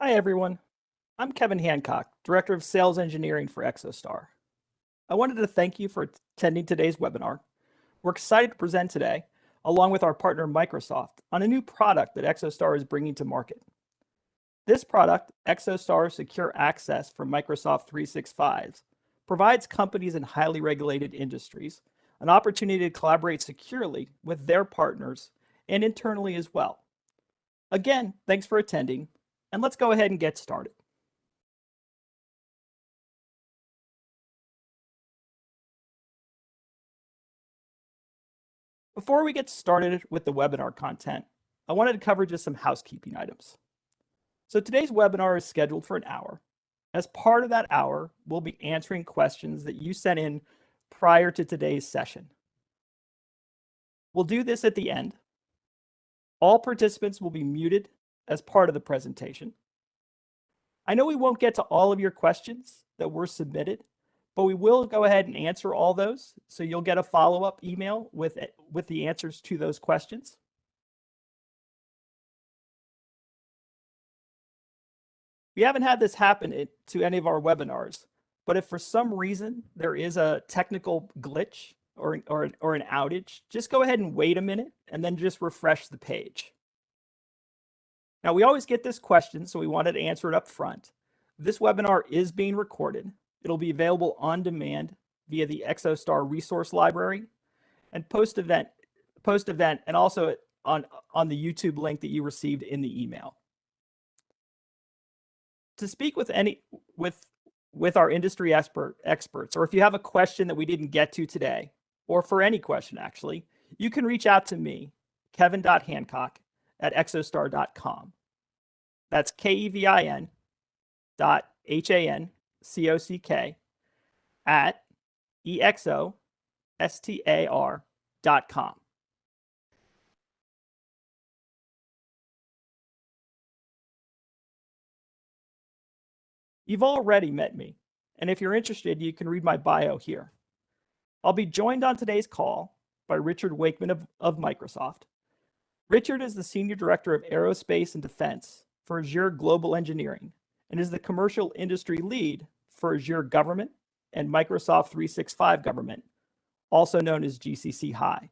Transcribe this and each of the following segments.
Hi, everyone. I'm Kevin Hancock, Director of Sales Engineering for Exostar. I wanted to thank you for attending today's webinar. We're excited to present today, along with our partner Microsoft, on a new product that Exostar is bringing to market. This product, Exostar Secure Access for Microsoft 365, provides companies in highly regulated industries an opportunity to collaborate securely with their partners and internally as well. Again, thanks for attending, and let's go ahead and get started. Before we get started with the webinar content, I wanted to cover just some housekeeping items. So today's webinar is scheduled for an hour. As part of that hour, we'll be answering questions that you sent in prior to today's session. We'll do this at the end. All participants will be muted as part of the presentation. I know we won't get to all of your questions that were submitted, but we will go ahead and answer all those. So you'll get a follow-up email with the answers to those questions. We haven't had this happen to any of our webinars, but if for some reason there is a technical glitch or an outage, just go ahead and wait a minute and then just refresh the page. Now, we always get this question, so we wanted to answer it up front. This webinar is being recorded. It'll be available on demand via the Exostar resource library and post-event, and also on the YouTube link that you received in the email. To speak with our industry experts, or if you have a question that we didn't get to today, or for any question actually, you can reach out to me, kevin.hancock@exostar.com. That's KEVIN.HANCOCK@EXOSTAR.com. You've already met me, and if you're interested, you can read my bio here. I'll be joined on today's call by Richard Wakeman of Microsoft. Richard is the Senior Director of Aerospace and Defense for Azure Global Engineering and is the Commercial Industry Lead for Azure Government and Microsoft 365 Government, also known as GCC High.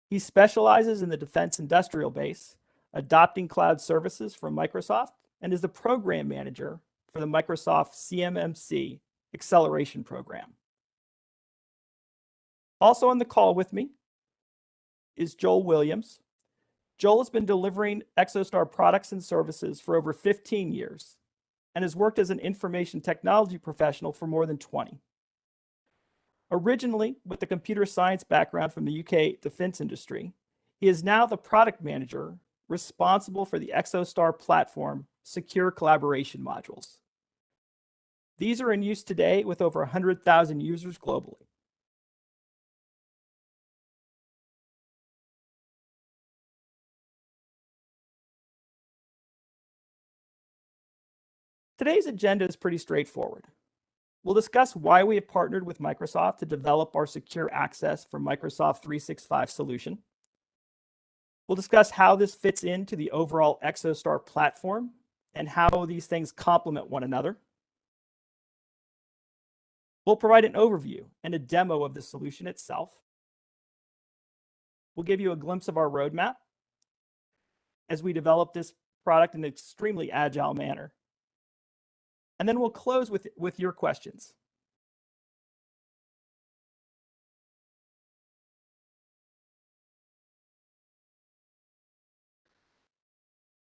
He specializes in the defense industrial base, adopting cloud services from Microsoft, and is the Program Manager for the Microsoft CMMC Acceleration Program. Also on the call with me is Joel Williams. Joel has been delivering Exostar products and services for over 15 years and has worked as an information technology professional for more than 20. Originally with a computer science background from the UK defense industry, he is now the product manager responsible for the Exostar platform secure collaboration modules. These are in use today with over 100,000 users globally. Today's agenda is pretty straightforward. We'll discuss why we have partnered with Microsoft to develop our secure access for Microsoft 365 solution. We'll discuss how this fits into the overall Exostar platform and how these things complement one another. We'll provide an overview and a demo of the solution itself. We'll give you a glimpse of our roadmap as we develop this product in an extremely agile manner. And then we'll close with your questions.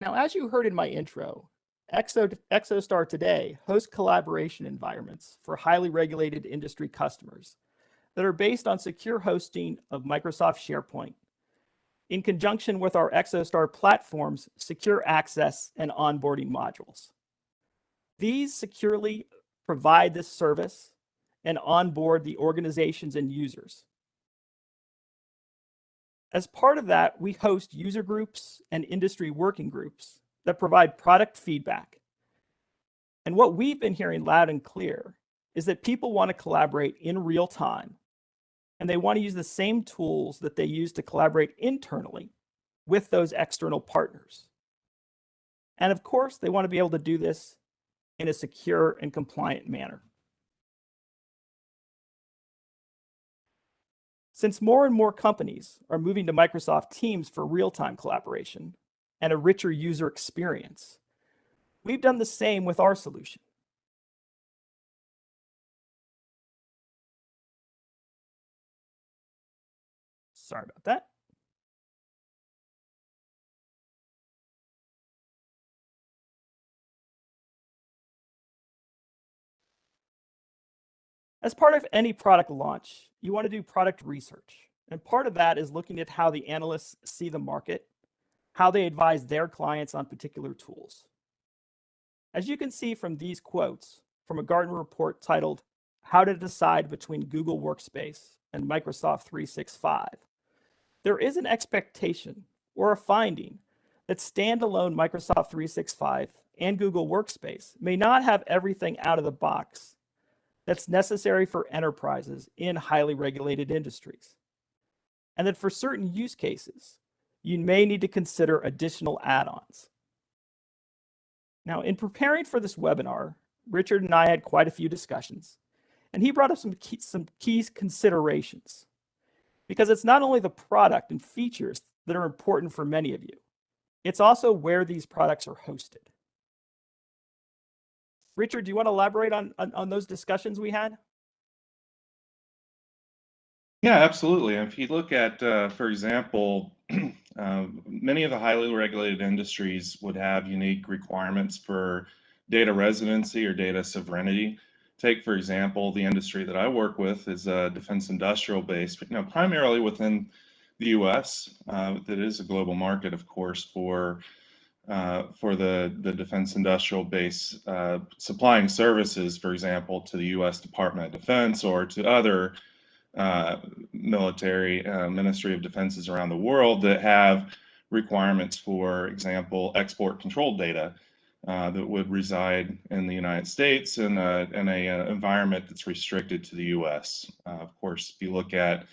Now, as you heard in my intro, Exostar today hosts collaboration environments for highly regulated industry customers that are based on secure hosting of Microsoft SharePoint in conjunction with our Exostar platform's secure access and onboarding modules. These securely provide this service and onboard the organizations and users. As part of that, we host user groups and industry working groups that provide product feedback. And what we've been hearing loud and clear is that people want to collaborate in real time, and they want to use the same tools that they use to collaborate internally with those external partners. And of course, they want to be able to do this in a secure and compliant manner. Since more and more companies are moving to Microsoft Teams for real-time collaboration and a richer user experience, we've done the same with our solution. Sorry about that. As part of any product launch, you want to do product research. And part of that is looking at how the analysts see the market, how they advise their clients on particular tools. As you can see from these quotes from a Gartner report titled, How to Decide Between Google Workspace and Microsoft 365, there is an expectation or a finding that standalone Microsoft 365 and Google Workspace may not have everything out of the box that's necessary for enterprises in highly regulated industries. And that for certain use cases, you may need to consider additional add-ons. Now, in preparing for this webinar, Richard and I had quite a few discussions, and he brought up some key considerations, because it's not only the product and features that are important for many of you, it's also where these products are hosted. Richard, do you want to elaborate on those discussions we had? Yeah, absolutely. If you look at, for example, many of the highly regulated industries would have unique requirements for data residency or data sovereignty. Take, for example, the industry that I work with is defense industrial base, but primarily within the U.S. That is a global market, of course, for the defense industrial base, supplying services, for example, to the U.S. Department of Defense or to other military Ministry of Defenses around the world that have requirements, for example, export control data that would reside in the United States in an environment that's restricted to the U.S. Of course, if you look at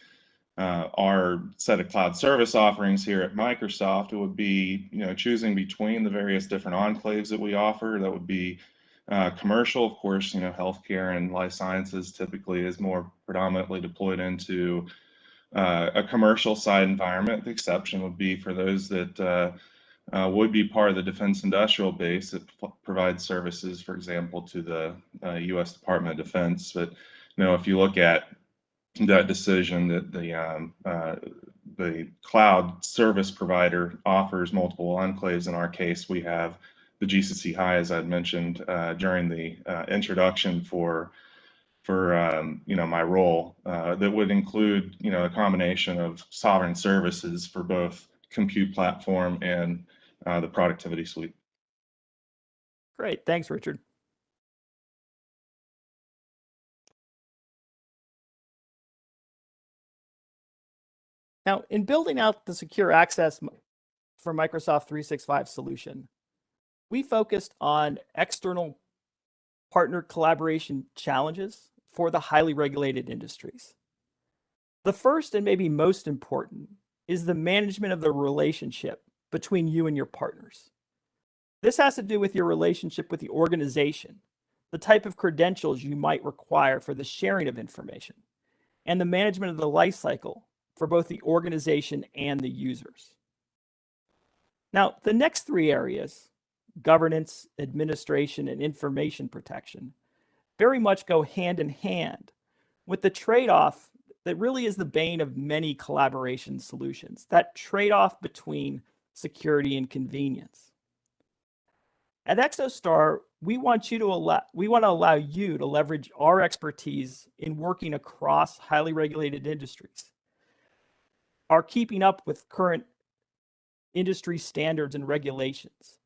our set of cloud service offerings here at Microsoft, it would be choosing between the various different enclaves that we offer. That would be commercial, of course. Healthcare and life sciences typically is more predominantly deployed into a commercial side environment. The exception would be for those that would be part of the defense industrial base that provides services, for example, to the U.S. Department of Defense. But if you look at that decision that the cloud service provider offers multiple enclaves. In our case, we have the GCC High, as I mentioned during the introduction for my role, that would include a combination of sovereign services for both compute platform and the productivity suite. Great, thanks, Richard. Now, in building out the secure access for Microsoft 365 solution, we focused on external partner collaboration challenges for the highly regulated industries. The first and maybe most important is the management of the relationship between you and your partners. This has to do with your relationship with the organization, the type of credentials you might require for the sharing of information, and the management of the lifecycle for both the organization and the users. Now, the next three areas, governance, administration, and information protection, very much go hand in hand with the trade-off that really is the bane of many collaboration solutions, that trade-off between security and convenience. At Exostar, we want to allow you to leverage our expertise in working across highly regulated industries, are keeping up with current industry standards and regulations,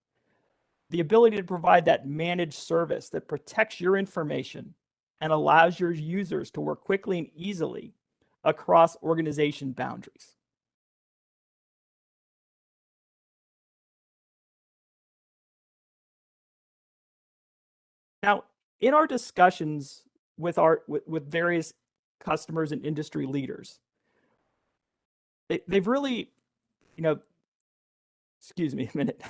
the ability to provide that managed service that protects your information and allows your users to work quickly and easily across organization boundaries. Now, in our discussions with various customers and industry leaders, they've really, excuse me a minute.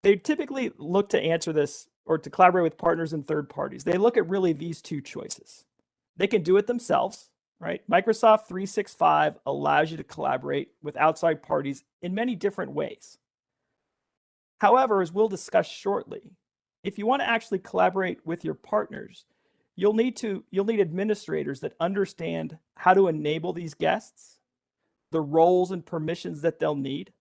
They typically look to answer this or to collaborate with partners and third parties. They look at really these two choices. They can do it themselves, right? Microsoft 365 allows you to collaborate with outside parties in many different ways. However, as we'll discuss shortly, if you want to actually collaborate with your partners, you'll need administrators that understand how to enable these guests, the roles and permissions that they'll need.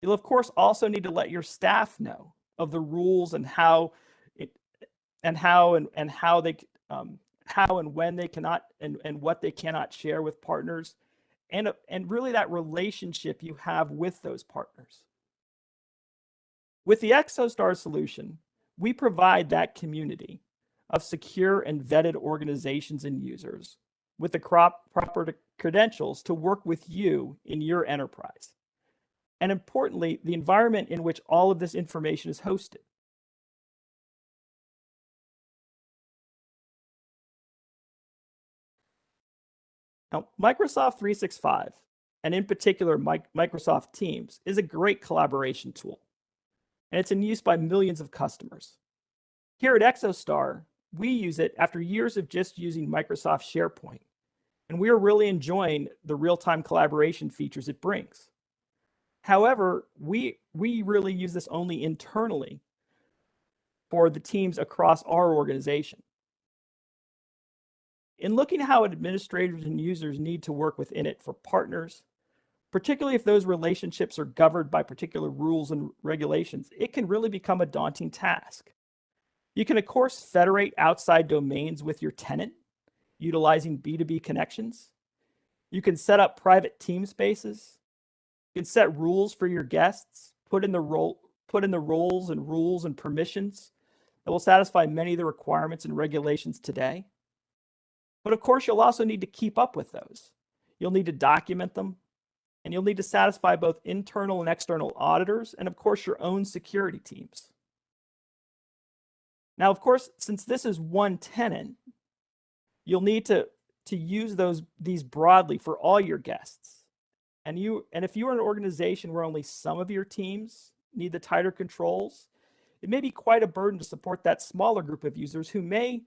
You'll of course also need to let your staff know of the rules and how and when they cannot and what they cannot share with partners, and really that relationship you have with those partners. With the Exostar solution, we provide that community of secure and vetted organizations and users with the proper credentials to work with you in your enterprise. And importantly, the environment in which all of this information is hosted. Now, Microsoft 365, and in particular Microsoft Teams, is a great collaboration tool, and it's in use by millions of customers. Here at Exostar, we use it after years of just using Microsoft SharePoint, and we are really enjoying the real-time collaboration features it brings. However, we really use this only internally for the teams across our organization. In looking at how administrators and users need to work within it for partners, particularly if those relationships are governed by particular rules and regulations, it can really become a daunting task. You can, of course, federate outside domains with your tenant, utilizing B2B connections. You can set up private team spaces. You can set rules for your guests, put in the roles and permissions that will satisfy many of the requirements and regulations today. But of course, you'll also need to keep up with those. You'll need to document them, and you'll need to satisfy both internal and external auditors, and of course, your own security teams. Now, of course, since this is one tenant, you'll need to use these broadly for all your guests. And if you are an organization where only some of your teams need the tighter controls, it may be quite a burden to support that smaller group of users who may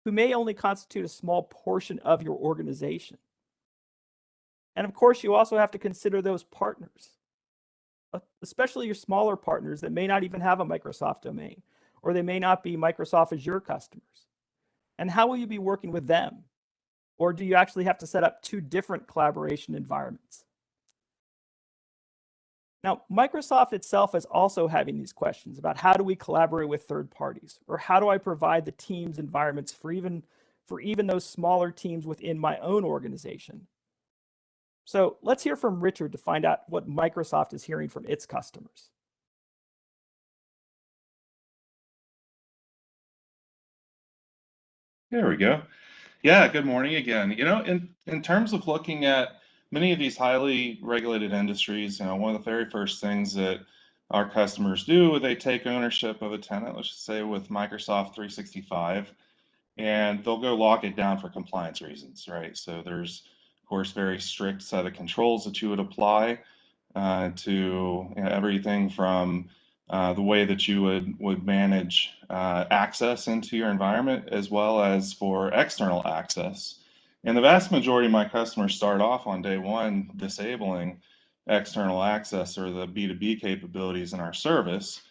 only constitute a small portion of your organization. And of course, you also have to consider those partners, especially your smaller partners that may not even have a Microsoft domain, or they may not be Microsoft Azure customers. And how will you be working with them? Or do you actually have to set up two different collaboration environments? Now, Microsoft itself is also having these questions about how do we collaborate with third parties, or how do I provide the teams environments for even those smaller teams within my own organization? So let's hear from Richard to find out what Microsoft is hearing from its customers. There we go. Yeah, good morning again. In terms of looking at many of these highly regulated industries, one of the very first things that our customers do, they take ownership of a tenant, let's just say with Microsoft 365, and they'll go lock it down for compliance reasons, right? So there's, of course, very strict set of controls that you would apply to everything from the way that you would manage access into your environment, as well as for external access. And the vast majority of my customers start off on day one disabling external access or the B2B capabilities in our service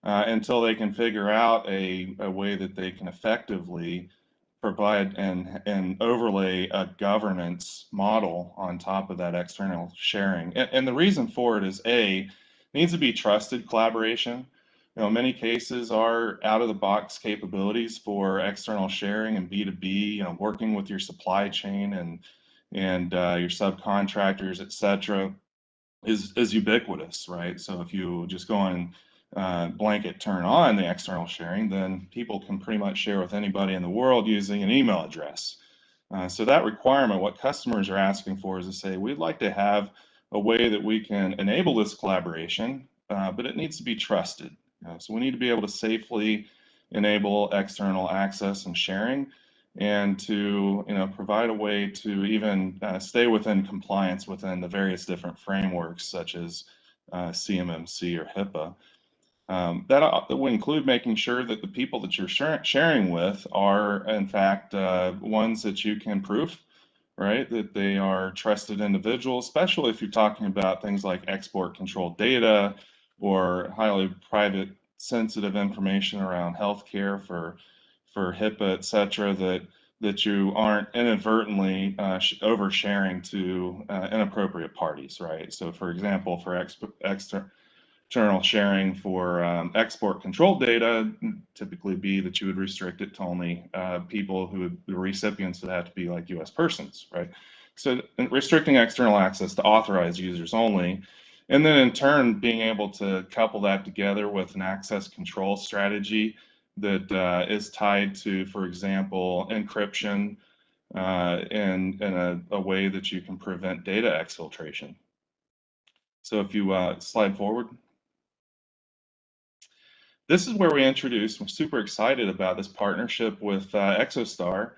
until they can figure out a way that they can effectively provide and overlay a governance model on top of that external sharing. And the reason for it is it needs to be trusted collaboration. Many cases are out of the box capabilities for external sharing and B2B, working with your supply chain and your subcontractors, et cetera, is ubiquitous, right? So if you just go on blanket turn on the external sharing, then people can pretty much share with anybody in the world using an email address. So that requirement, what customers are asking for is to say, we'd like to have a way that we can enable this collaboration, but it needs to be trusted. So we need to be able to safely enable external access and sharing, and to provide a way to even stay within compliance within the various different frameworks, such as CMMC or HIPAA. That will include making sure that the people that you're sharing with are, in fact, ones that you can prove, right? That they are trusted individuals, especially if you're talking about things like export control data or highly private sensitive information around healthcare for HIPAA, et cetera, that you aren't inadvertently oversharing to inappropriate parties, right? So, for example, for external sharing for export control data typically be that you would restrict it to only people who the recipients would have to be like U.S. persons, right? So restricting external access to authorized users only, and then in turn being able to couple that together with an access control strategy that is tied to, for example, encryption in a way that you can prevent data exfiltration. So if you slide forward. This is where we introduce, we're super excited about this partnership with Exostar.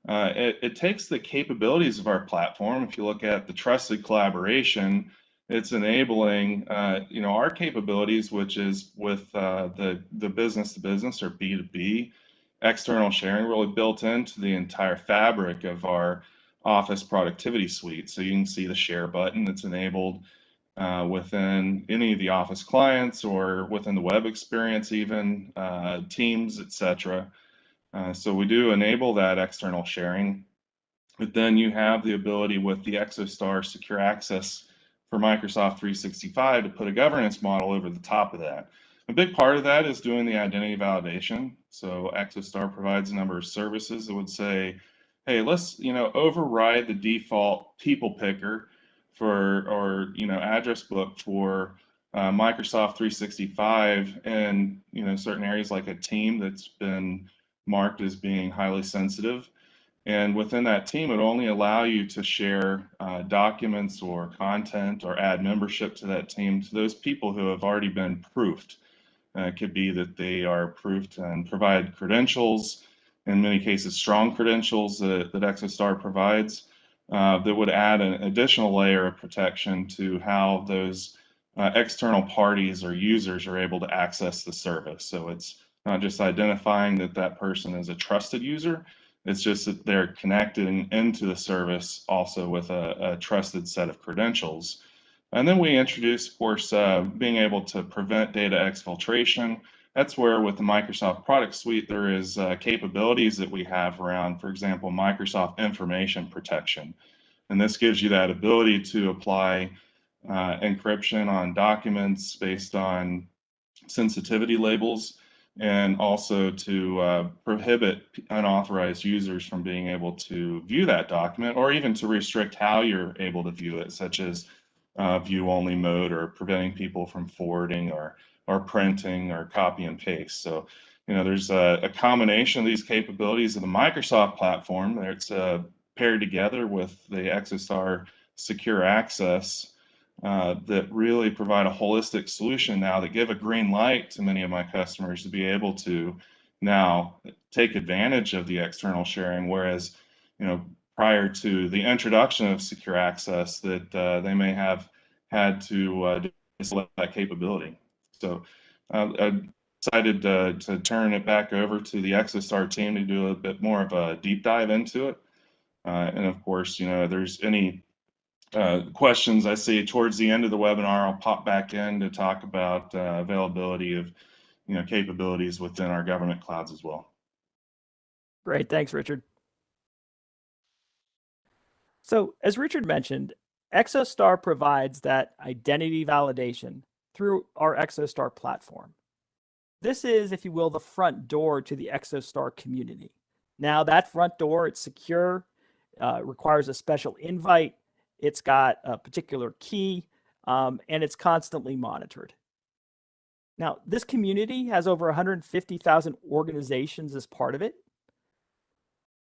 It takes the capabilities of our platform. If you look at the trusted collaboration, it's enabling our capabilities, which is with the business to business or B2B external sharing, really built into the entire fabric of our office productivity suite. So you can see the share button that's enabled within any of the Office clients or within the web experience, even Teams, etc. So we do enable that external sharing, but then you have the ability with the Exostar Secure Access for Microsoft 365 to put a governance model over the top of that. A big part of that is doing the identity validation. So Exostar provides a number of services that would say, hey, let's override the default people picker or address book for Microsoft 365 and certain areas like a team that's been marked as being highly sensitive. And within that team, it only allow you to share documents or content or add membership to that team to those people who have already been proofed. It could be that they are proofed and provide credentials, in many cases, strong credentials that Exostar provides that would add an additional layer of protection to how those external parties or users are able to access the service. So it's not just identifying that that person is a trusted user, it's just that they're connected into the service also with a trusted set of credentials. And then we introduce, of course, being able to prevent data exfiltration. That's where with the Microsoft product suite, there is capabilities that we have around, for example, Microsoft information protection. And this gives you that ability to apply encryption on documents based on sensitivity labels, and also to prohibit unauthorized users from being able to view that document, or even to restrict how you're able to view it, such as view only mode, or preventing people from forwarding or printing or copy and paste. So, there's a combination of these capabilities of the Microsoft platform that's paired together with the Exostar Secure Access that really provide a holistic solution now that give a green light to many of my customers to be able to now take advantage of the external sharing, whereas prior to the introduction of secure access that they may have had to select that capability. So I'm excited to turn it back over to the Exostar team to do a bit more of a deep dive into it. And of course, there's any questions I see towards the end of the webinar, I'll pop back in to talk about availability of capabilities within our government clouds as well. Great, thanks, Richard. So as Richard mentioned, Exostar provides that identity validation through our Exostar platform. This is, if you will, the front door to the Exostar community. Now that front door, it's secure, requires a special invite, it's got a particular key, and it's constantly monitored. Now, this community has over 150,000 organizations as part of it,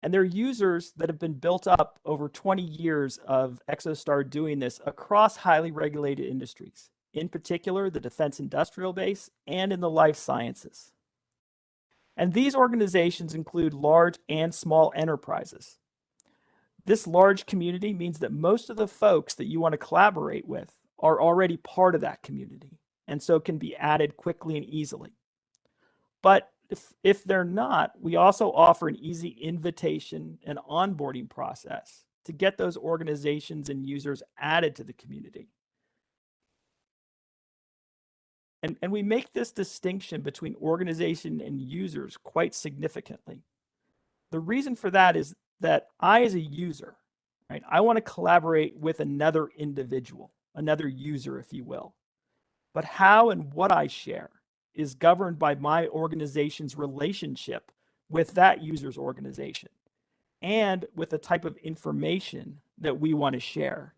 and they're users that have been built up over 20 years of Exostar doing this across highly regulated industries, in particular the defense industrial base and in the life sciences. And these organizations include large and small enterprises. This large community means that most of the folks that you want to collaborate with are already part of that community, and so can be added quickly and easily. But if they're not, we also offer an easy invitation and onboarding process to get those organizations and users added to the community. And we make this distinction between organization and users quite significantly. The reason for that is that I, as a user, right, I want to collaborate with another individual, another user, if you will. But how and what I share is governed by my organization's relationship with that user's organization and with the type of information that we want to share.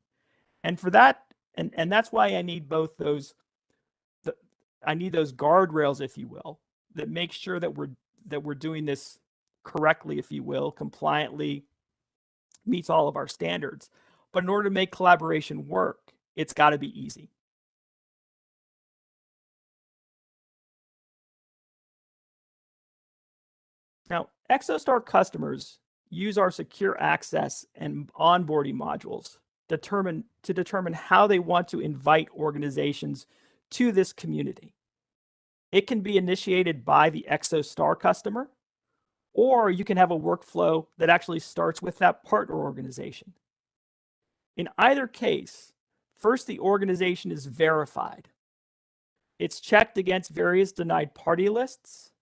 And for that, and that's why I need both those, I need those guardrails, if you will, that make sure that we're doing this correctly, if you will, compliantly, meets all of our standards. But in order to make collaboration work, it's got to be easy. Now, Exostar customers use our secure access and onboarding modules to determine how they want to invite organizations to this community. It can be initiated by the Exostar customer, or you can have a workflow that actually starts with that partner organization. In either case, first the organization is verified. It's checked against various denied party lists,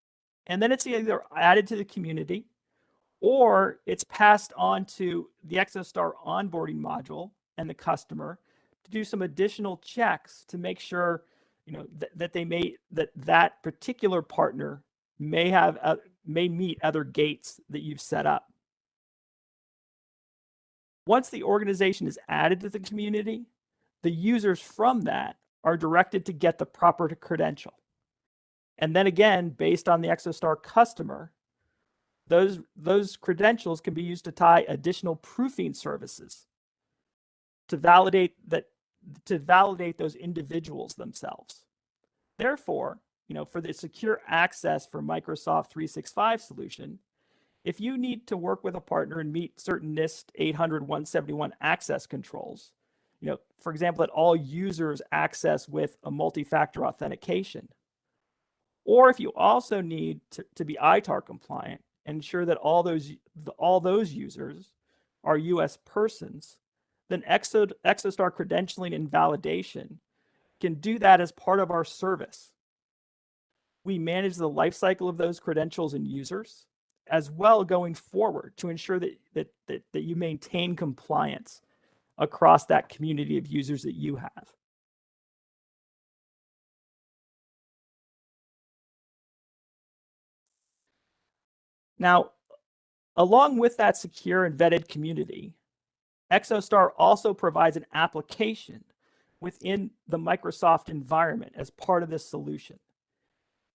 and then it's either added to the community or it's passed on to the Exostar onboarding module and the customer to do some additional checks to make sure, you know, that particular partner may meet other gates that you've set up. Once the organization is added to the community, the users from that are directed to get the proper credential. And then again, based on the Exostar customer, those credentials can be used to tie additional proofing services to validate those individuals themselves. Therefore, you know, for the secure access for Microsoft 365 solution, if you need to work with a partner and meet certain NIST 800-171 access controls, you know, for example, that all users access with a multi-factor authentication, or if you also need to be ITAR compliant, ensure that all those users are US persons, then Exostar credentialing and validation can do that as part of our service. We manage the lifecycle of those credentials and users as well going forward to ensure that you maintain compliance across that community of users that you have. Now, along with that secure and vetted community, Exostar also provides an application within the Microsoft environment as part of this solution.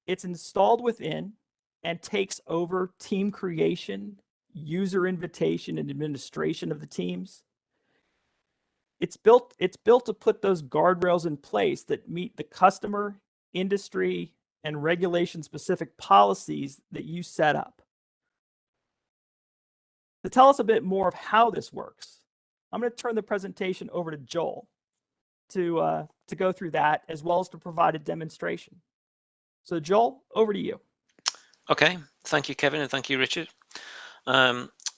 It's installed within and takes over team creation, user invitation, and administration of the teams. It's built to put those guardrails in place that meet the customer, industry, and regulation-specific policies that you set up. To tell us a bit more of how this works, I'm going to turn the presentation over to Joel to go through that, as well as to provide a demonstration. So Joel, over to you. Okay, thank you, Kevin, and thank you, Richard.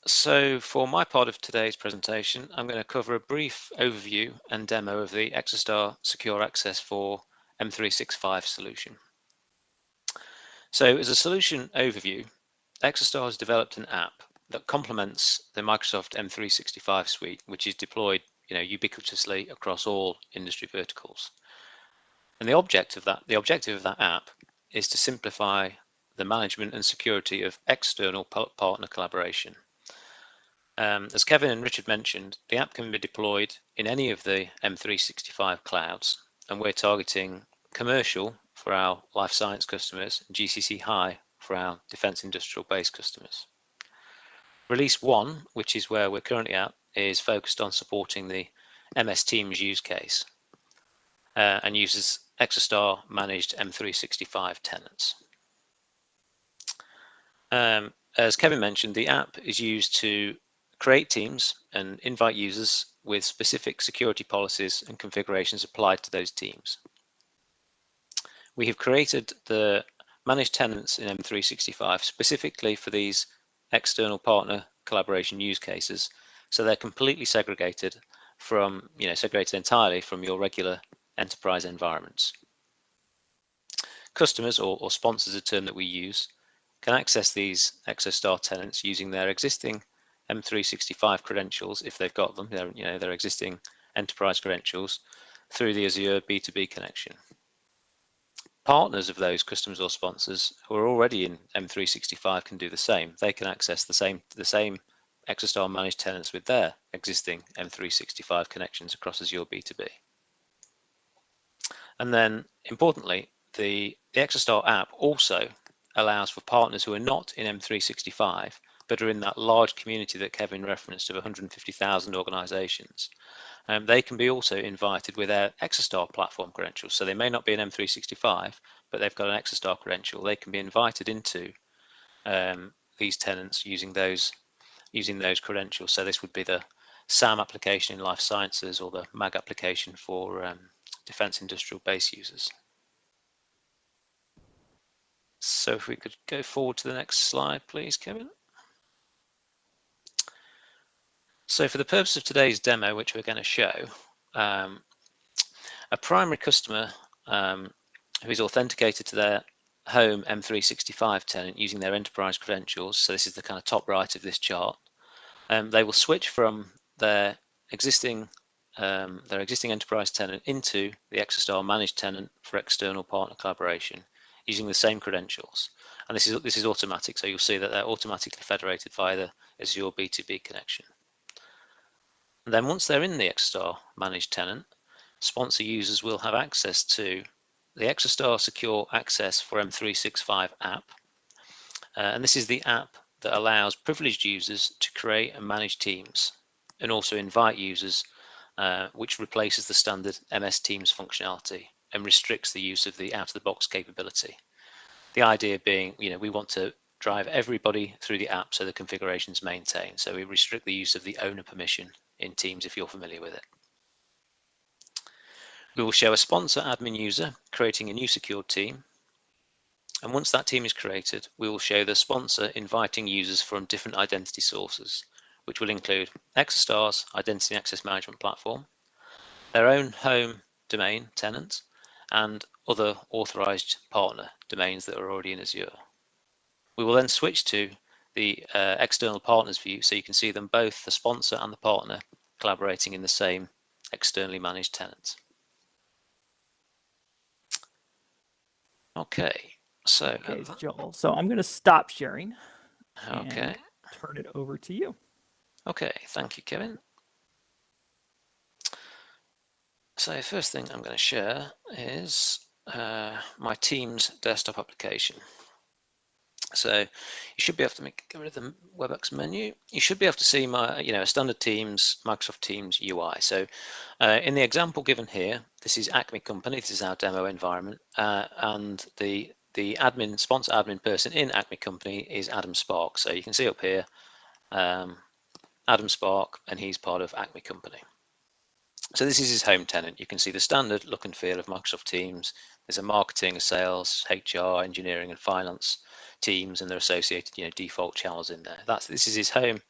So for my part of today's presentation, I'm going to cover a brief overview and demo of the Exostar Secure Access for M365 solution. So as a solution overview, Exostar has developed an app that complements the Microsoft M365 suite, which is deployed, you know, ubiquitously across all industry verticals. And the objective of that app is to simplify the management and security of external partner collaboration. As Kevin and Richard mentioned, the app can be deployed in any of the M365 clouds, and we're targeting commercial for our life science customers and GCC High for our defense industrial base customers. Release 1, which is where we're currently at, is focused on supporting the MS Teams use case and uses Exostar managed M365 tenants. As Kevin mentioned, the app is used to create teams and invite users with specific security policies and configurations applied to those teams. We have created the managed tenants in M365 specifically for these external partner collaboration use cases, so they're completely segregated from, segregated entirely from your regular enterprise environments. Customers, or sponsors, a term that we use, can access these Exostar tenants using their existing M365 credentials, if they've got them, their existing enterprise credentials, through the Azure B2B connection. Partners of those customers or sponsors who are already in M365 can do the same. They can access the same Exostar managed tenants with their existing M365 connections across Azure B2B. And then, importantly, the Exostar app also allows for partners who are not in M365 but are in that large community that Kevin referenced of 150,000 organizations. They can be also invited with their Exostar platform credentials. So they may not be in M365, but they've got an Exostar credential. They can be invited into these tenants using those credentials. So this would be the SAM application in life sciences or the MAG application for defense industrial base users. So if we could go forward to the next slide, please, Kevin. So for the purpose of today's demo, which we're going to show, a primary customer who is authenticated to their home M365 tenant using their enterprise credentials, so this is the kind of top right of this chart, they will switch from their existing enterprise tenant into the Exostar managed tenant for external partner collaboration using the same credentials. And this is automatic, so you'll see that they're automatically federated via the Azure B2B connection. And then once they're in the Exostar managed tenant, sponsor users will have access to the Exostar Secure Access for M365 app. And this is the app that allows privileged users to create and manage teams and also invite users, which replaces the standard MS Teams functionality and restricts the use of the out-of-the-box capability. The idea being, we want to drive everybody through the app so the configuration is maintained. So we restrict the use of the owner permission in Teams if you're familiar with it. We will show a sponsor admin user creating a new secured team. And once that team is created, we will show the sponsor inviting users from different identity sources, which will include Exostar's Identity and Access Management Platform, their own home domain tenants, and other authorized partner domains that are already in Azure. We will then switch to the external partners view, so you can see them both, the sponsor and the partner, collaborating in the same externally managed tenants. Okay, so Okay, Joel. So I'm going to stop sharing okay, and turn it over to you. Okay, thank you, Kevin. So first thing I'm going to share is my Teams desktop application. So you should be able to get rid of the WebEx menu. You should be able to see my, a standard Teams, Microsoft Teams UI. So in the example given here, this is Acme Company. This is our demo environment, and the sponsor admin person in Acme Company is Adam Spark. So you can see up here, Adam Spark, and he's part of Acme Company. So this is his home tenant. You can see the standard look and feel of Microsoft Teams. There's a marketing, a sales, HR, engineering, and finance teams, and their associated, default channels in there. This is his home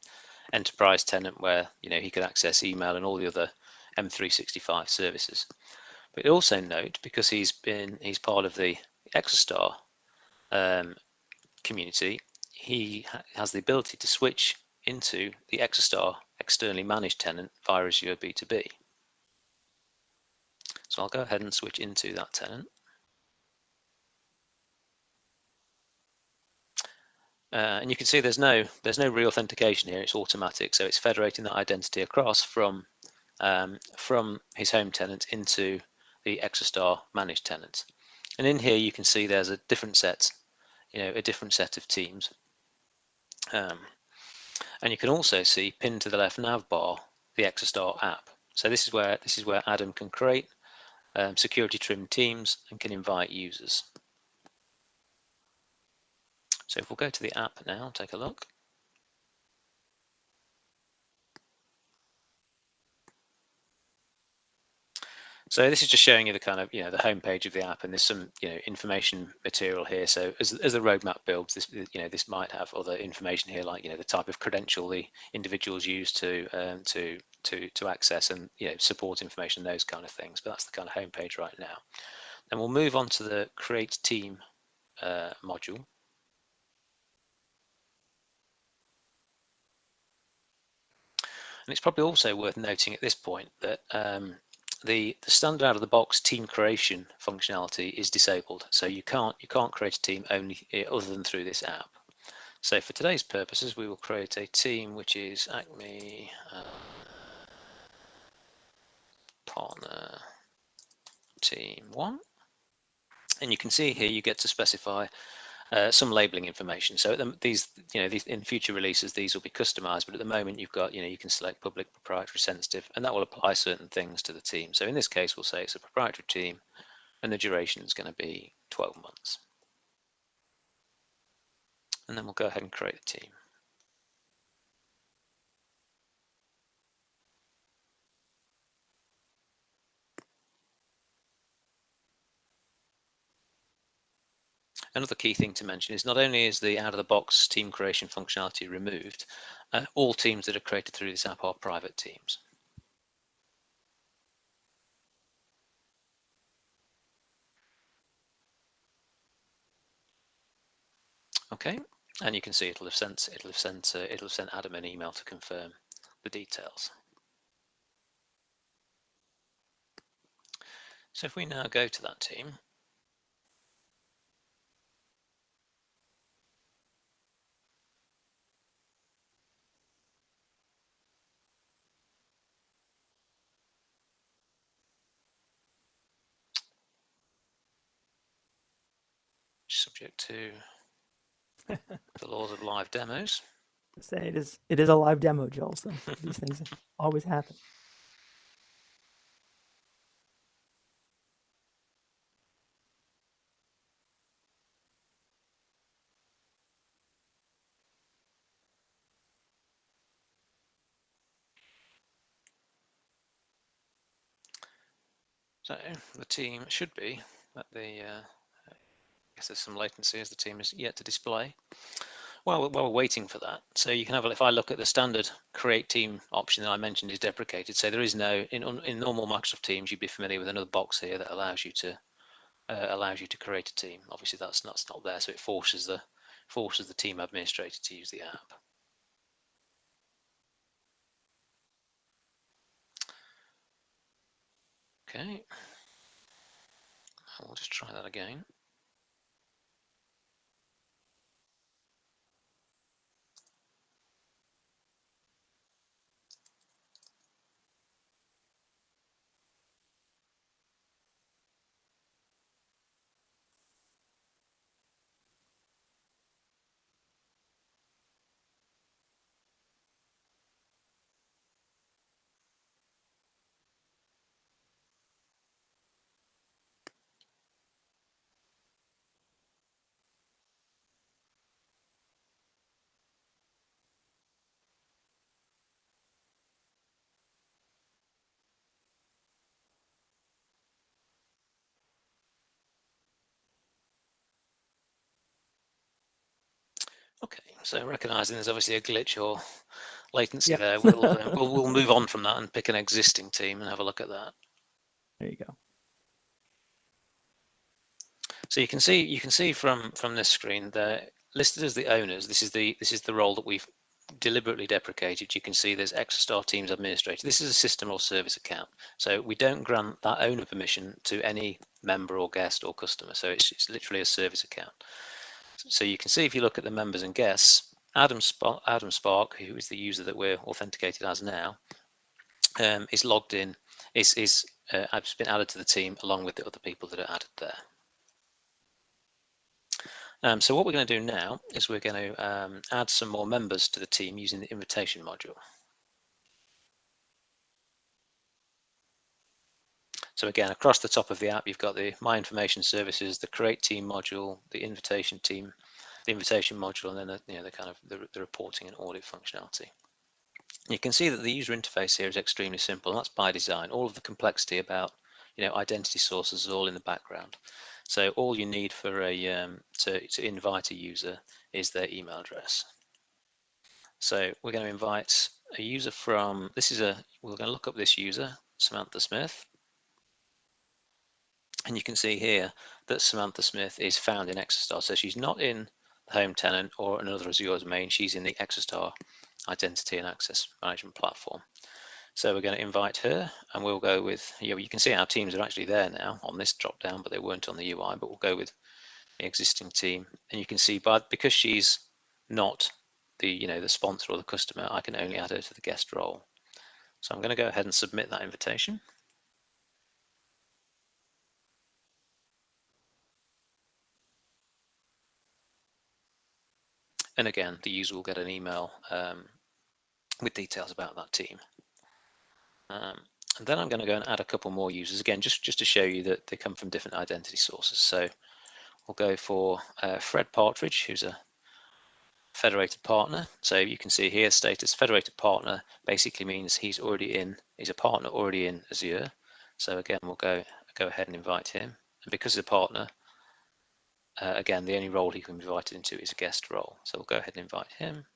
enterprise tenant where, he could access email and all the other M365 services. But also note, because he's part of the Exostar community, he has the ability to switch into the Exostar externally managed tenant via Azure B2B. So I'll go ahead and switch into that tenant. And you can see there's no re-authentication here. It's automatic, so it's federating that identity across from his home tenant into the Exostar managed tenant. And in here you can see there's a different set, of teams. And you can also see pinned to the left nav bar the Exostar app. So this is where Adam can create security trim teams and can invite users. So if we'll go to the app now, take a look. So this is just showing you the kind of, the homepage of the app, and there's some, information material here. So as the roadmap builds, this might have other information here, like, the type of credential the individuals use to access, and, support information, those kind of things. But that's the kind of homepage right now. And we'll move on to the create team module. And it's probably also worth noting at this point that the standard out of the box team creation functionality is disabled, so you can't create a team only other than through this app. So for today's purposes, we will create a team which is Acme partner team 1, and you can see here you get to specify some labeling information. So these in future releases these will be customized, but at the moment you've got, you can select public, proprietary, sensitive, and that will apply certain things to the team. So in this case, we'll say it's a proprietary team, and the duration is going to be 12 months. And then we'll go ahead and create the team. Another key thing to mention is not only is the out-of-the-box team creation functionality removed, all teams that are created through this app are private teams. Okay, and you can see it'll have sent Adam an email to confirm the details. So if we now go to that team, subject to the laws of live demos. Say it is a live demo, Joel. So these things always happen. So the team should be at the. I guess there's some latency as the team is yet to display. While we're waiting for that, so you can have, if I look at the standard create team option that I mentioned is deprecated, so there is no, in normal Microsoft Teams you'd be familiar with another box here that allows you to create a team. Obviously that's not there, so it forces the team administrator to use the app. Okay, we'll just try that again. Okay, so recognizing there's obviously a glitch or latency there, we'll move on from that and pick an existing team and have a look at that. There you go. So you can see from this screen they're listed as the owners. This is the role that we've deliberately deprecated. You can see there's Exostar Teams Administrator. This is a system or service account, so we don't grant that owner permission to any member or guest or customer. So it's literally a service account. So you can see if you look at the members and guests, Adam Spark, who is the user that we're authenticated as now, is logged in, has been added to the team along with the other people that are added there. So what we're going to do now is we're going to add some more members to the team using the invitation module. So again, across the top of the app, you've got the My Information Services, the Create Team module, the Invitation Team, the Invitation module, and then the kind of the reporting and audit functionality. You can see that the user interface here is extremely simple, and that's by design. All of the complexity about identity sources all in the background. So all you need for a to invite a user is their email address. So we're going to invite a user from, we're going to look up this user, Samantha Smith. And you can see here that Samantha Smith is found in Exostar. So she's not in the home tenant or another Azure domain. She's in the Exostar Identity and Access Management platform. So we're going to invite her, and we'll go with, you can see our teams are actually there now on this drop down, but they weren't on the UI, but we'll go with the existing team. And you can see, because she's not the sponsor or the customer, I can only add her to the guest role. So I'm going to go ahead and submit that invitation. And again, the user will get an email with details about that team. And then I'm going to go and add a couple more users, again, just to show you that they come from different identity sources. So we'll go for Fred Partridge, who's a federated partner. So you can see here status federated partner basically means he's a partner already in Azure. So again, we'll go ahead and invite him. And because he's a partner, again, the only role he can be invited into is a guest role. So we'll go ahead and invite him.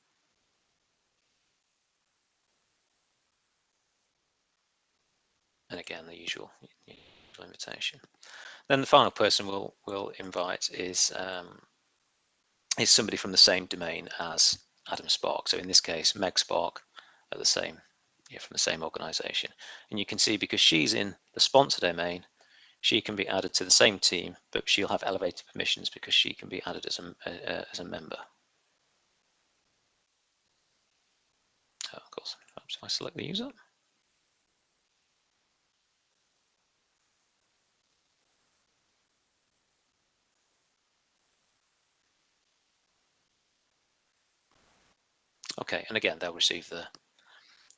And again, the usual invitation. Then the final person we'll invite is somebody from the same domain as Adam Spark. So in this case, Meg Spark at from the same organization. And you can see because she's in the sponsor domain, she can be added to the same team, but she'll have elevated permissions because she can be added as a member. Oh, of course, perhaps if I select the user. Okay, and again, they'll receive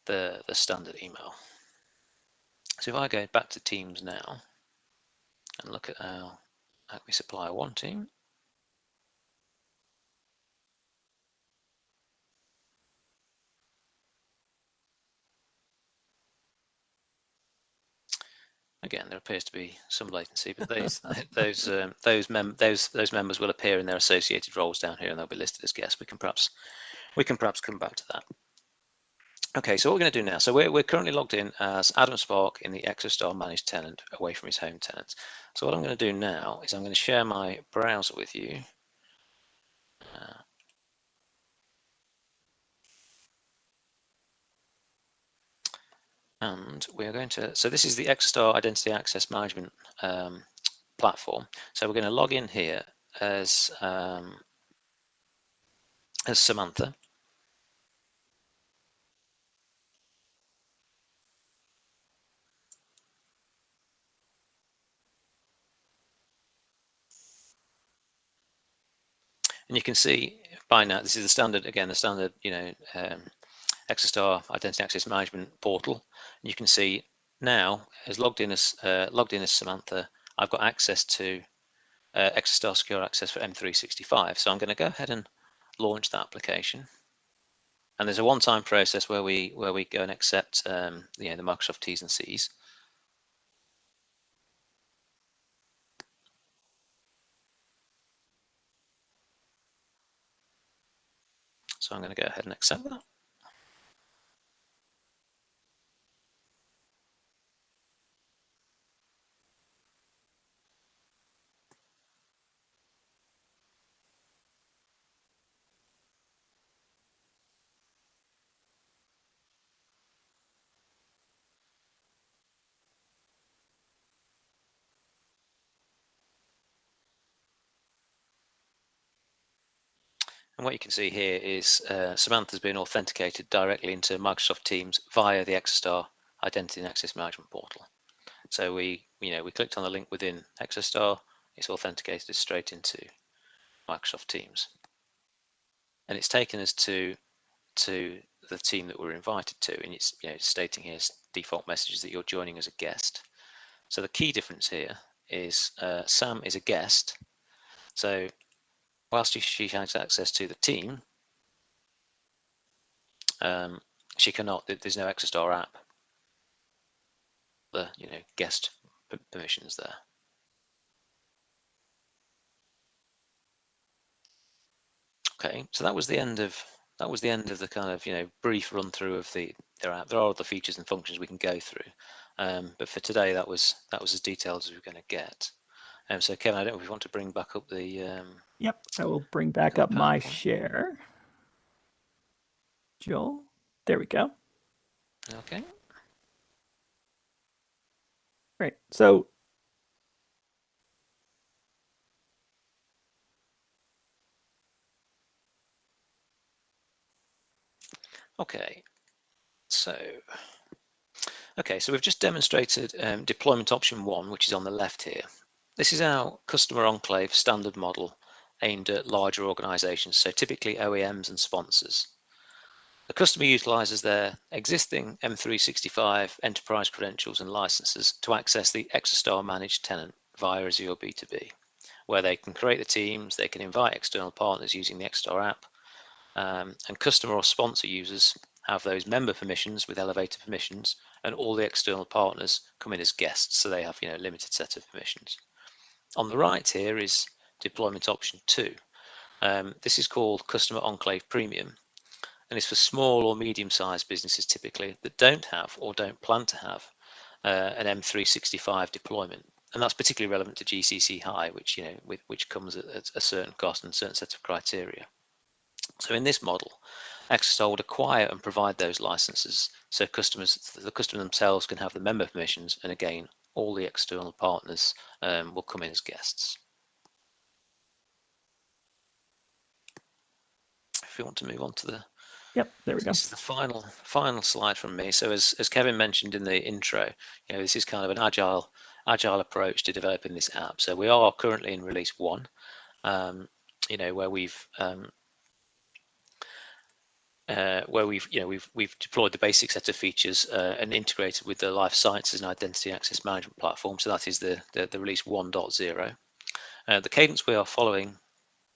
the standard email. So if I go back to Teams now and look at our Acme Supplier 1 team, again, there appears to be some latency, but those members will appear in their associated roles down here, and they'll be listed as guests. We can perhaps come back to that. Okay, so what we're going to do now, so we're currently logged in as Adam Spark in the Exostar managed tenant away from his home tenant. So what I'm going to do now is I'm going to share my browser with you. And we're going to, so this is the Exostar Identity Access Management platform. So we're going to log in here as Samantha. And you can see by now, this is the standard, again, the standard, Exostar Identity Access Management portal. And you can see now, as logged in as Samantha, I've got access to Exostar Secure Access for M365. So I'm going to go ahead and launch that application. And there's a one-time process where we go and accept the Microsoft T's and C's. So I'm going to go ahead and accept that. And what you can see here is Samantha's been authenticated directly into Microsoft Teams via the Exostar Identity and Access Management portal. So we clicked on the link within Exostar, it's authenticated straight into Microsoft Teams. And it's taken us to the team that we're invited to, and it's stating here default messages that you're joining as a guest. So the key difference here is Sam is a guest. So whilst she has access to the team, she cannot. There's no Exostar app, the guest permissions there. Okay, so that was the end of the kind of brief run through of the there are other features and functions we can go through, but for today that was as detailed as we're going to get. So Kevin, I don't know if you want to bring back up the Yep, I will bring back up my share. Joel, there we go. Okay. Great. So okay, so we've just demonstrated deployment option 1, which is on the left here. This is our customer enclave standard model aimed at larger organizations, so typically OEMs and sponsors. The customer utilizes their existing M365 enterprise credentials and licenses to access the Exostar managed tenant via Azure B2B, where they can create the teams, they can invite external partners using the Exostar app, and customer or sponsor users have those member permissions with elevator permissions, and all the external partners come in as guests, so they have a limited set of permissions. On the right here is deployment option 2. This is called Customer Enclave Premium, and it's for small or medium-sized businesses typically that don't have or don't plan to have an M365 deployment, and that's particularly relevant to GCC High, which comes at a certain cost and a certain set of criteria. So in this model, Exostar would acquire and provide those licenses so the customer themselves can have the member permissions, and again, all the external partners will come in as guests. If you want to move on to the yep, there we go. This is the final slide from me. So as Kevin mentioned in the intro, this is kind of an agile approach to developing this app. So we are currently in release 1, where we've deployed the basic set of features and integrated with the life sciences and identity access management platform. So that is the release 1.0. The cadence we are following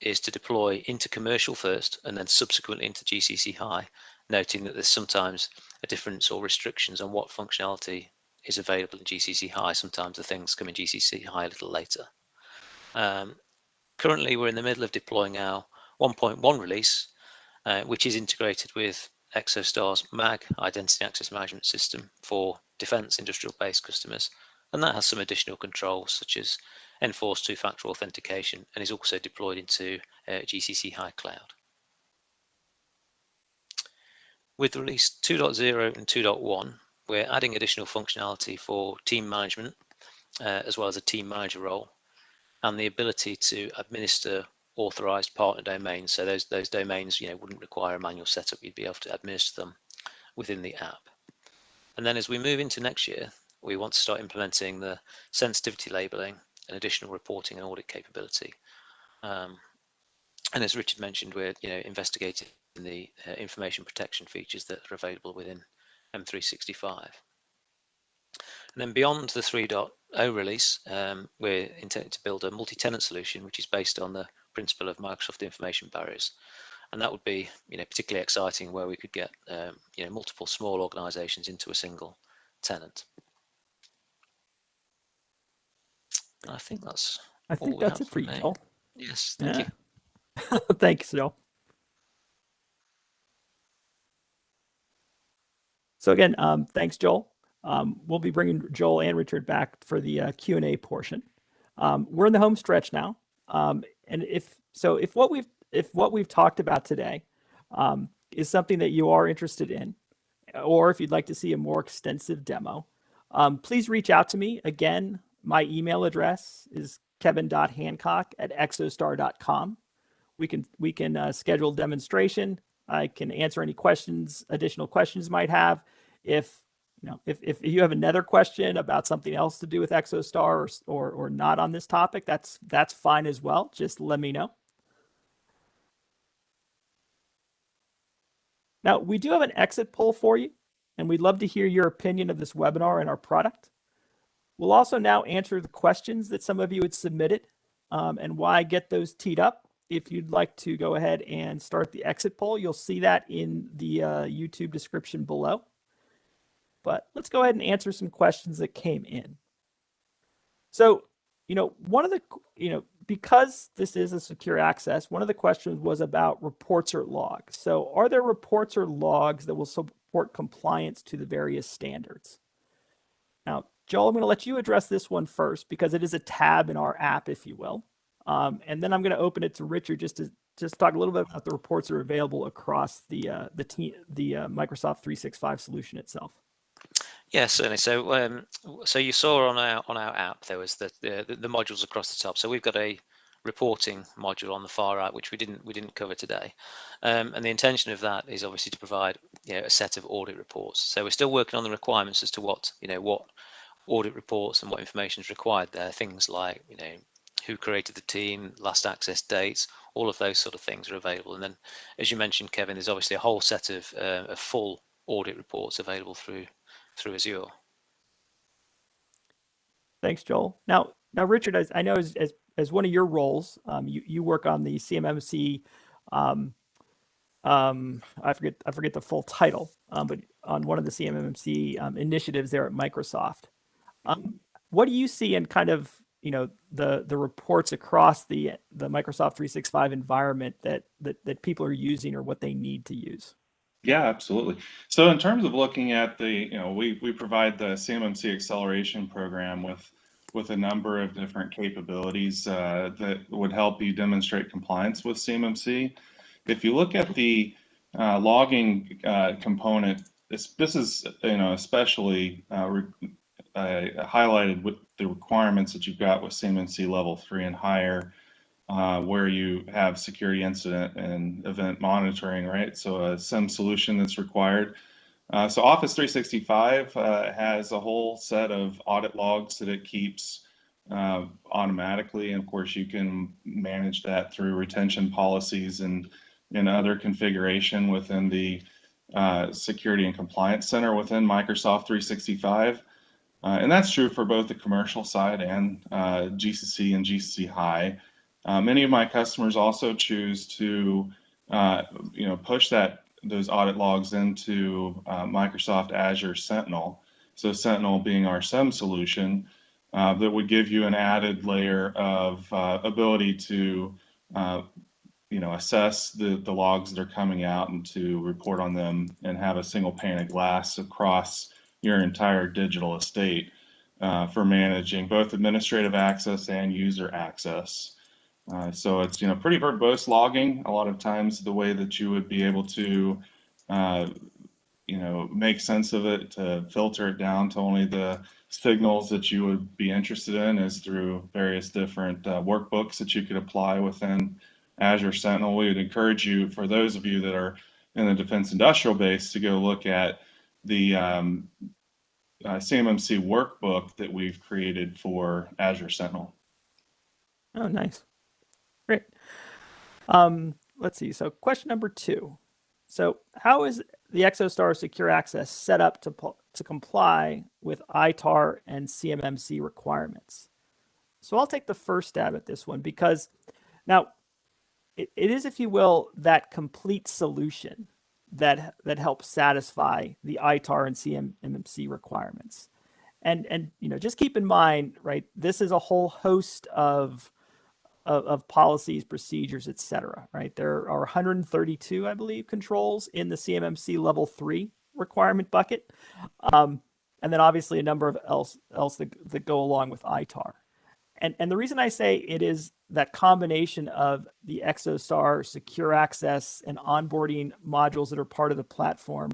is to deploy into commercial first and then subsequently into GCC High, noting that there's sometimes a difference or restrictions on what functionality is available in GCC High. Sometimes the things come in GCC High a little later. Currently, we're in the middle of deploying our 1.1 release, which is integrated with Exostar's MAG, Identity Access Management System, for defense industrial-based customers, and that has some additional controls such as enforced two-factor authentication, and is also deployed into GCC High Cloud. With release 2.0 and 2.1, we're adding additional functionality for team management, as well as a team manager role, and the ability to administer authorized partner domains. So those domains wouldn't require a manual setup. You'd be able to administer them within the app. And then as we move into next year, we want to start implementing the sensitivity labeling and additional reporting and audit capability. And as Richard mentioned, we're investigating the information protection features that are available within M365. And then beyond the 3.0 release, we're intending to build a multi-tenant solution, which is based on the principle of Microsoft information barriers. And that would be particularly exciting, where we could get multiple small organizations into a single tenant. I think that's it for you, Joel. Yes, thank you. Thanks, Joel. So again, thanks, Joel. We'll be bringing Joel and Richard back for the Q&A portion. We're in the home stretch now, and if what we've talked about today is something that you are interested in, or if you'd like to see a more extensive demo, please reach out to me. Again, my email address is kevin.hancock@exostar.com. We can schedule a demonstration. I can answer any additional questions you might have. If you have another question about something else to do with Exostar or not on this topic, that's fine as well. Just let me know. Now, we do have an exit poll for you, and we'd love to hear your opinion of this webinar and our product. We'll also now answer the questions that some of you had submitted, and why I get those teed up. If you'd like to go ahead and start the exit poll, you'll see that in the YouTube description below. But let's go ahead and answer some questions that came in. So, one of the, because this is a secure access, one of the questions was about reports or logs. So are there reports or logs that will support compliance to the various standards? Now, Joel, I'm going to let you address this one first because it is a tab in our app, if you will. And then I'm going to open it to Richard just to talk a little bit about the reports that are available across the Microsoft 365 solution itself. Yes, certainly. So you saw on our app there was the modules across the top. So we've got a reporting module on the far right, which we didn't cover today, and the intention of that is obviously to provide a set of audit reports. So we're still working on the requirements as to what audit reports and what information is required there. Things like who created the team, last access dates, all of those sort of things are available. And then, as you mentioned, Kevin, there's obviously a whole set of full audit reports available through Azure. Thanks, Joel. Now, Richard, I know as one of your roles, you work on the CMMC. I forget the full title, but on one of the CMMC initiatives there at Microsoft. What do you see in kind of the reports across the Microsoft 365 environment that people are using or what they need to use? Yeah, absolutely. So in terms of looking at we provide the CMMC acceleration program with a number of different capabilities that would help you demonstrate compliance with CMMC. If you look at the logging component, this is especially highlighted with the requirements that you've got with CMMC level 3 and higher. Where you have security incident and event monitoring, right? So a SIEM solution that's required. So Office 365 has a whole set of audit logs that it keeps automatically. And of course, you can manage that through retention policies and other configuration within the Security and Compliance Center within Microsoft 365. And that's true for both the commercial side and GCC and GCC High. Many of my customers also choose to, push those audit logs into Microsoft Azure Sentinel. So Sentinel being our SIEM solution that would give you an added layer of ability to, assess the logs that are coming out and to report on them and have a single pane of glass across your entire digital estate for managing both administrative access and user access. So it's pretty verbose logging. A lot of times the way that you would be able to make sense of it, to filter it down to only the signals that you would be interested in is through various different workbooks that you could apply within Azure Sentinel. We would encourage you, for those of you that are in the defense industrial base, to go look at the CMMC workbook that we've created for Azure Sentinel. Oh, nice. Great. Let's see. So question number 2. So how is the Exostar Secure Access set up to comply with ITAR and CMMC requirements? So I'll take the first stab at this one because now it is, if you will, that complete solution that helps satisfy the ITAR and CMMC requirements. And just keep in mind, right, this is a whole host of policies, procedures, etc. Right, there are 132, I believe, controls in the CMMC level 3 requirement bucket, and then obviously a number of else that go along with ITAR. And the reason I say it is that combination of the Exostar secure access and onboarding modules that are part of the platform,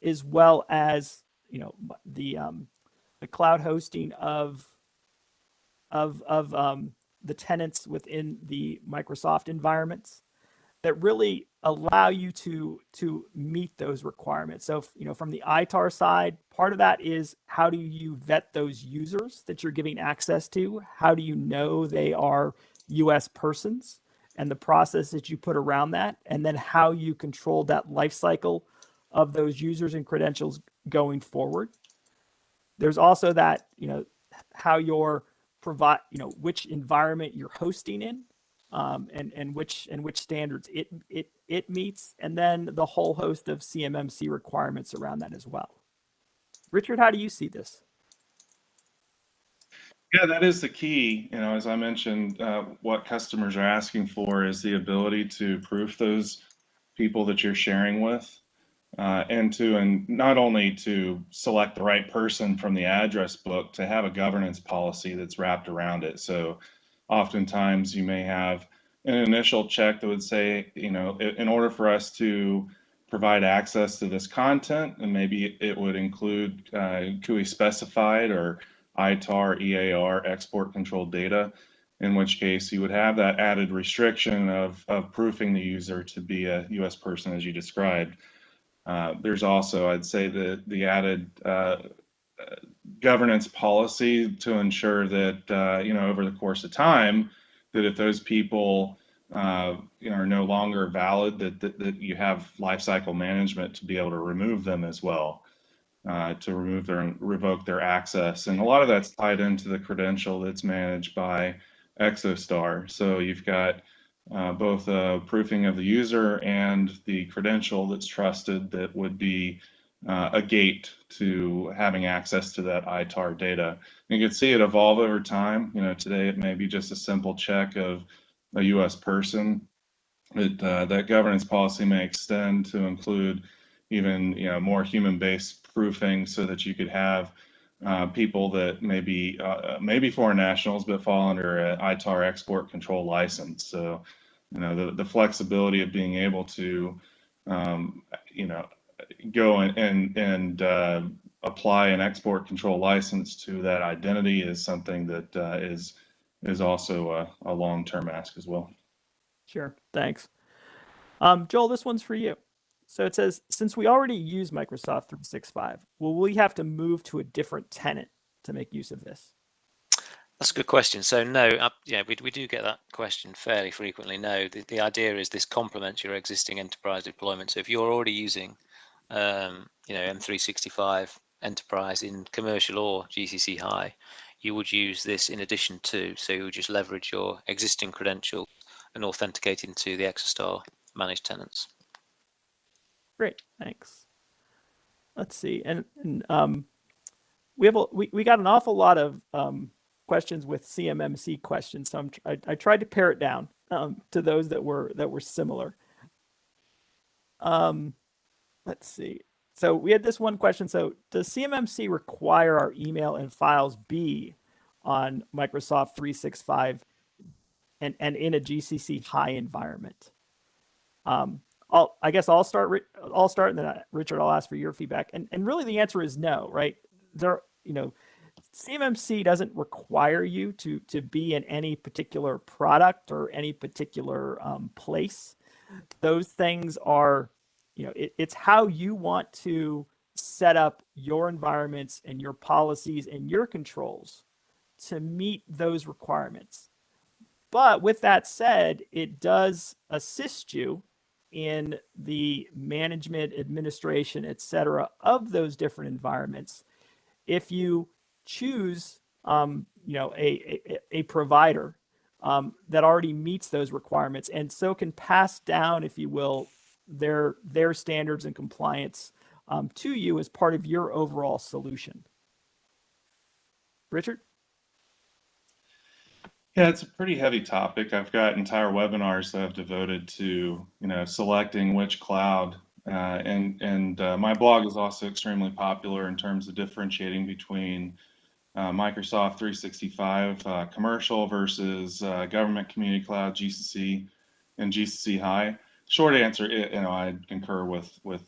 as well as the cloud hosting of the tenants within the Microsoft environments that really allow you to meet those requirements. So, from the ITAR side, part of that is how do you vet those users that you're giving access to? How do you know they are US persons and the process that you put around that? And then how you control that life cycle of those users and credentials going forward. There's also that, how you're provide, which environment you're hosting in, and which standards it meets, and then the whole host of CMMC requirements around that as well. Richard, how do you see this? Yeah, that is the key. As I mentioned, what customers are asking for is the ability to proof those people that you're sharing with, and not only to select the right person from the address book, to have a governance policy that's wrapped around it. So oftentimes you may have an initial check that would say, in order for us to provide access to this content, and maybe it would include CUI specified or ITAR, EAR, export controlled data, in which case you would have that added restriction of proofing the user to be a US person, as you described. There's also, I'd say, the added governance policy to ensure that, over the course of time, that if those people, are no longer valid, that you have lifecycle management to be able to remove them as well, to revoke their access. And a lot of that's tied into the credential that's managed by Exostar. So you've got both proofing of the user and the credential that's trusted, that would be a gate to having access to that ITAR data. You can see it evolve over time. Today it may be just a simple check of a US person. That governance policy may extend to include even more human-based proofing, so that you could have people that maybe foreign nationals, but fall under an ITAR export control license. So the flexibility of being able to you know go and apply an export control license to that identity is something that is also a long-term ask as well. Sure, thanks. Joel, this one's for you. So it says, since we already use Microsoft 365, will we have to move to a different tenant to make use of this? That's a good question. So no, yeah, we do get that question fairly frequently. No, the idea is this complements your existing enterprise deployment. So if you're already using, M365 Enterprise in commercial or GCC High, you would use this in addition to. So you would just leverage your existing credentials and authenticate into the Exostar managed tenants. Great, thanks. Let's see, and we got an awful lot of questions with CMMC questions, so I tried to pare it down to those that were similar. Let's see. So we had this one question. So does CMMC require our email and files be on Microsoft 365 and in a GCC High environment? I guess I'll start, and then Richard, I'll ask for your feedback. And really the answer is no, right? CMMC doesn't require you to be in any particular product or any particular place. Those things are, it's how you want to set up your environments and your policies and your controls to meet those requirements. But with that said, it does assist you in the management, administration, etc., of those different environments. If you choose, a provider that already meets those requirements, and so can pass down, if you will, their standards and compliance to you as part of your overall solution. Richard? Yeah, it's a pretty heavy topic. I've got entire webinars that I've devoted to, selecting which cloud. And my blog is also extremely popular in terms of differentiating between Microsoft 365 commercial versus government community cloud, GCC, and GCC High. Short answer, I concur with what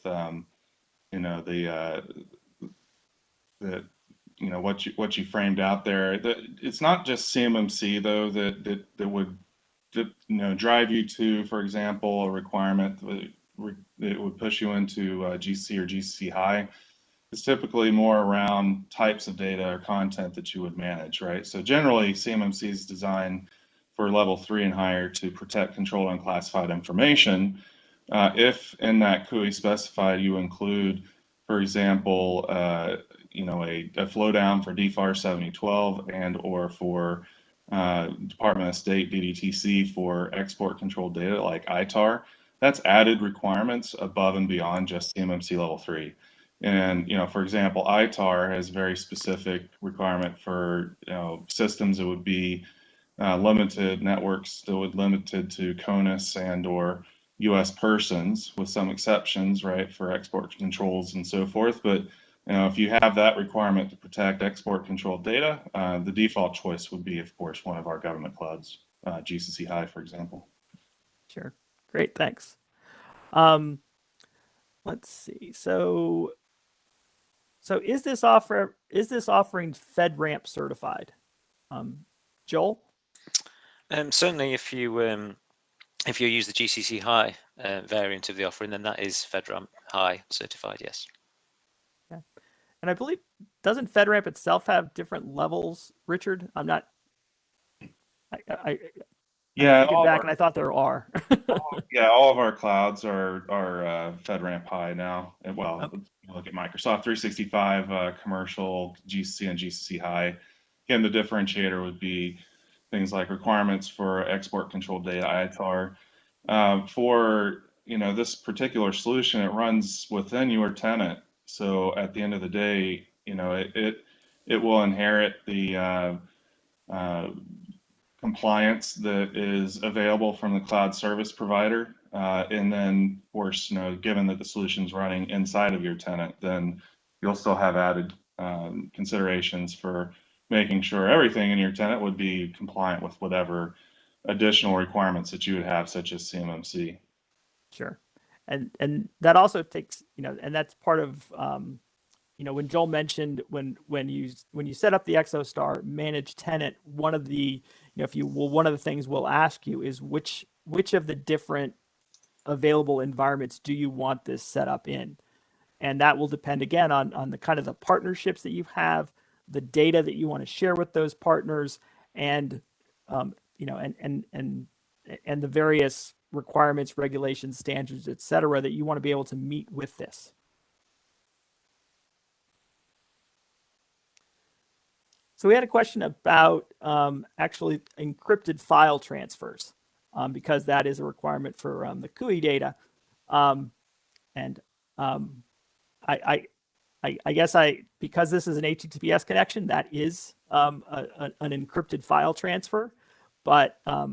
you framed out there. It's not just CMMC though that would drive you to, for example, a requirement that would push you into GCC or GCC High. It's typically more around types of data or content that you would manage, right? So generally, CMMC is designed for level 3 and higher to protect controlled unclassified information. If in that CUI specified you include, for example, a flow down for DFAR 7012 and or for Department of State DDTC for export controlled data like ITAR, that's added requirements above and beyond just CMMC level 3. And, for example, ITAR has very specific requirement for, systems that would be limited, networks that would limited to CONUS and or U.S. persons, with some exceptions, right, for export controls and so forth. But if you have that requirement to protect export controlled data, the default choice would be, of course, one of our government clouds, GCC High, for example. Sure. Great. Thanks. Let's see. So is this offering FedRAMP certified? Joel? Certainly, if you use the GCC High variant of the offering, then that is FedRAMP High certified. Yes. Okay. And I believe, doesn't FedRAMP itself have different levels, Richard? I'm not. I'm thinking back, and I thought there are. All of our clouds are FedRAMP High now. Well, Okay. look at Microsoft 365 commercial, GCC and GCC High. Again, the differentiator would be things like requirements for export controlled data, ITAR. For this particular solution, it runs within your tenant. So at the end of the day, it will inherit the compliance that is available from the cloud service provider. And then, of course, given that the solution's running inside of your tenant, then you'll still have added considerations for making sure everything in your tenant would be compliant with whatever additional requirements that you would have, such as CMMC. Sure. And that also takes, and that's part of, when Joel mentioned when you set up the Exostar managed tenant, one of the things we'll ask you is which of the different available environments do you want this set up in? And that will depend again on the kind of the partnerships that you have, the data that you want to share with those partners, and and the various requirements, regulations, standards, et cetera, that you want to be able to meet with this. So we had a question about actually encrypted file transfers, because that is a requirement for the CUI data. I guess because this is an HTTPS connection, that is an encrypted file transfer. But are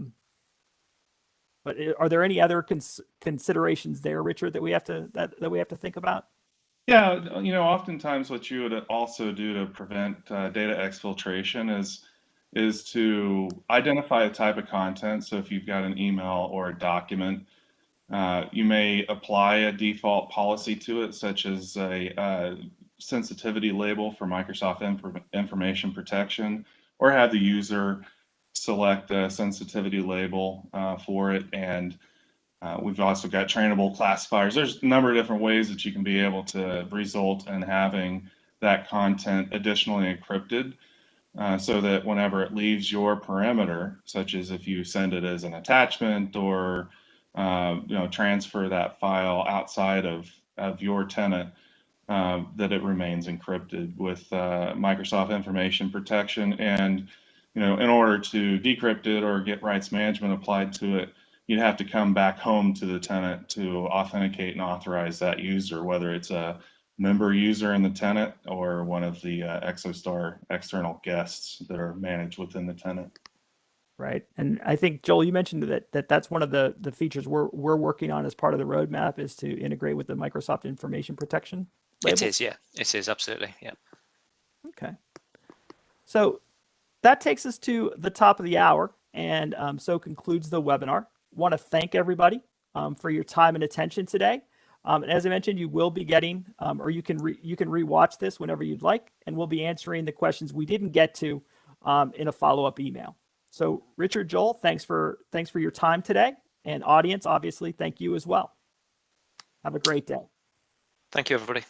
there any other considerations there, Richard, that we have to think about? Yeah, oftentimes what you would also do to prevent data exfiltration is to identify a type of content. So if you've got an email or a document, you may apply a default policy to it, such as a sensitivity label for Microsoft information protection, or have the user select a sensitivity label for it. And we've also got trainable classifiers. There's a number of different ways that you can be able to result in having that content additionally encrypted, so that whenever it leaves your perimeter, such as if you send it as an attachment or transfer that file outside of your tenant, that it remains encrypted with Microsoft information protection. And in order to decrypt it or get rights management applied to it, you'd have to come back home to the tenant to authenticate and authorize that user, whether it's a member user in the tenant or one of the Exostar external guests that are managed within the tenant. Right. And I think, Joel, you mentioned that's one of the features we're working on as part of the roadmap, is to integrate with the Microsoft information protection labels. It is, yeah. It is, absolutely, yeah. Okay. So that takes us to the top of the hour, and so concludes the webinar. Want to thank everybody for your time and attention today. And as I mentioned, you will be getting, or you can rewatch this whenever you'd like, and we'll be answering the questions we didn't get to in a follow-up email. So Richard, Joel, thanks for your time today, and audience, obviously, thank you as well. Have a great day. Thank you, everybody.